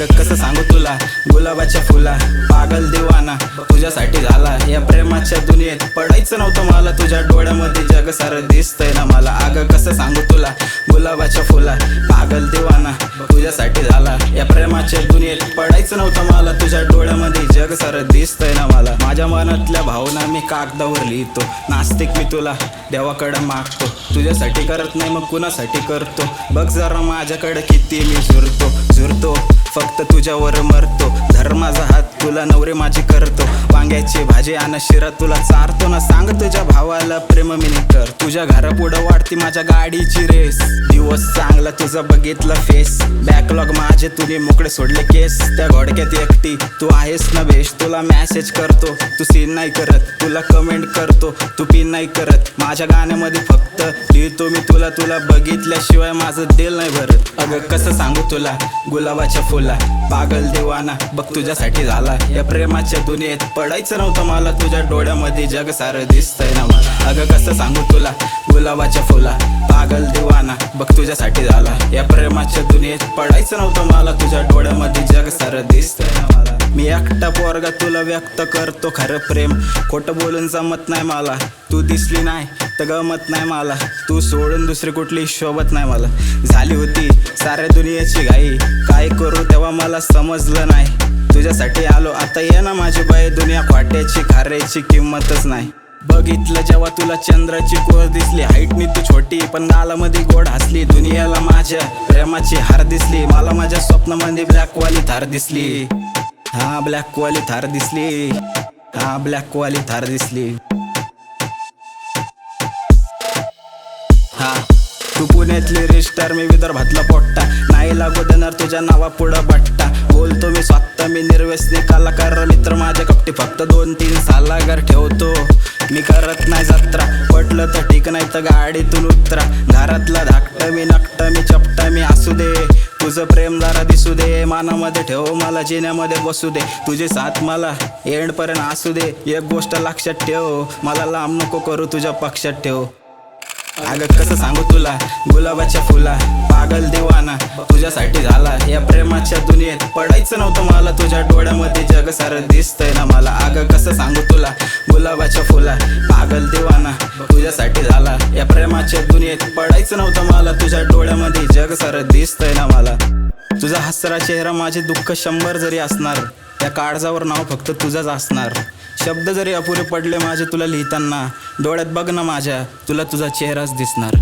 अगं कसं सांगू तुला, गुलाबाच्या फुला पागल दिवाना तुझ्यासाठी झाला. या प्रेमाच्या दुनियेत पडायचं नव्हतं मला, तुझ्या डोळ्यामध्ये जग सारं दिसतंय ना मला. अगं कसं सांगू तुला, गुलाबाच्या फुला पागल दिवाना तुझ्यासाठी झाला. या प्रेमाच्या दुनियेत पडायचं नव्हतं मला, तुझ्या डोळ्यामध्ये जग सारं दिसतंय ना मला. माझ्या मनातल्या भावना मी कागदावर लिहितो, नास्तिक मी तुला देवाकडे मागतो. तुझ्यासाठी करत नाही मग कुणासाठी करतो, बघ जरा माझ्याकडे किती मी झुरतो फक्त तुझ्यावर मरतो. धर माझा हात तुला नवरे माझी करतो, वांग्याची भाजी आणि शिरा तुला चारतो ना. सांग तुझ्या भावाला प्रेम मी नाही कर, तुझ्या घरापुढं वाढती माझ्या गाडीची रेस. दिवस चांगला तुझा बघितला फेस, बॅकलॉग माझे तुने मोकळे सोडले केस. त्या घोडक्यात एकटी तू आहेस ना बेश, तुला मेसेज करतो तू सीन नाही करत, तुला कमेंट करतो तू पिन नाही करत. माझ्या गाण्यामध्ये फक्त लिहितो मी तुला बघितल्याशिवाय माझं दिल नाही भरत. अगं कसं सांगू तुला, गुलाबाच्या फुला पागल दिवाना बघ तुझ्यासाठी झाला. या प्रेमाच्या दुनियेत पडायचं नव्हतं मला, तुझ्या डोळ्यामध्ये जग सारं दिसतंय ना मला. अगं कसं सांगू तुला, गुलाबाच्या फुला पागल दिवाना बघ तुझ्यासाठी झाला. या प्रेमाच्या दुनियेत पडायचं नव्हतं मला, तुझ्या डोळ्यामध्ये जग सारं दिसतंय ना मला. मी एकटा पोरगा तुला व्यक्त करतो खरं प्रेम, खोटं बोलून जमत नाही मला. तू दिसली नाही तर गमत नाही मला, तू सोडून दुसरी कुठली शोभत नाही मला. झाली होती साऱ्या दुनियेची घाई, काय करू तेव्हा मला समजलं नाही. तुझ्यासाठी आलो आता ये ना माझी बाई, दुनिया खोट्याची खाऱ्याची किंमतच नाही. बघितलं जेव्हा तुला चंद्राची कोर दिसली, हाईटनी तू छोटी पण गालामध्ये गोड हसली. दुनियाला माझ्या प्रेमाची हार दिसली, मला माझ्या स्वप्नामध्ये ब्लॅकवाली थार दिसली. हा ब्लॅकवाली थार दिसली, हा ब्लॅकवाली थार दिसली. हा तू पुण्यातली रिस्टार, मी विदर्भातला पोट्टा, नाही लागू देणार तुझ्या नावा पुढं बट्टा. बोलतो मी स्वतः मी निर्व्यसनी कलाकार, मित्र माझ्या कपटी फक्त 2-3 सालागार ठेवतो. मी करत नाही जत्रा, पटलं तर ठीक नाही तर गाडीतून उतरा. घरातला धाकट मी नकट मी चपटा मी असू दे, तुझं प्रेम जरा दिसू दे. मानामध्ये ठेव मला जिन्यामध्ये बसू दे, तुझी साथ मला एंड पर्यंत असू दे. एक गोष्ट लक्षात ठेव, मला लांब नको करू तुझ्या पक्षात ठेव. अगं कसं सांगू तुला, गुलाबाच्या फुला पागल दिवाना तुझ्यासाठी झाला. या प्रेमाच्या दुनियेत पडायचं नव्हतं मला, तुझ्या डोळ्यामध्ये जग सारं दिसतंय ना मला. अगं कसं सांगू तुला, गुलाबाच्या फुला पागल दिवाना तुझ्यासाठी झाला. या प्रेमाच्या दुनियेत पडायचं नव्हतं मला, तुझ्या डोळ्यामध्ये जग सारं दिसतंय ना मला. तुझा हसरा चेहरा माझे दुःख 100 जरी असणार, या काळजावर नाव फक्त तुझंच असणार. शब्द जरी अपुरे पडले माझे तुला लिहिताना, डोळ्यात बघ ना माझ्या तुला तुझा चेहराच दिसणार.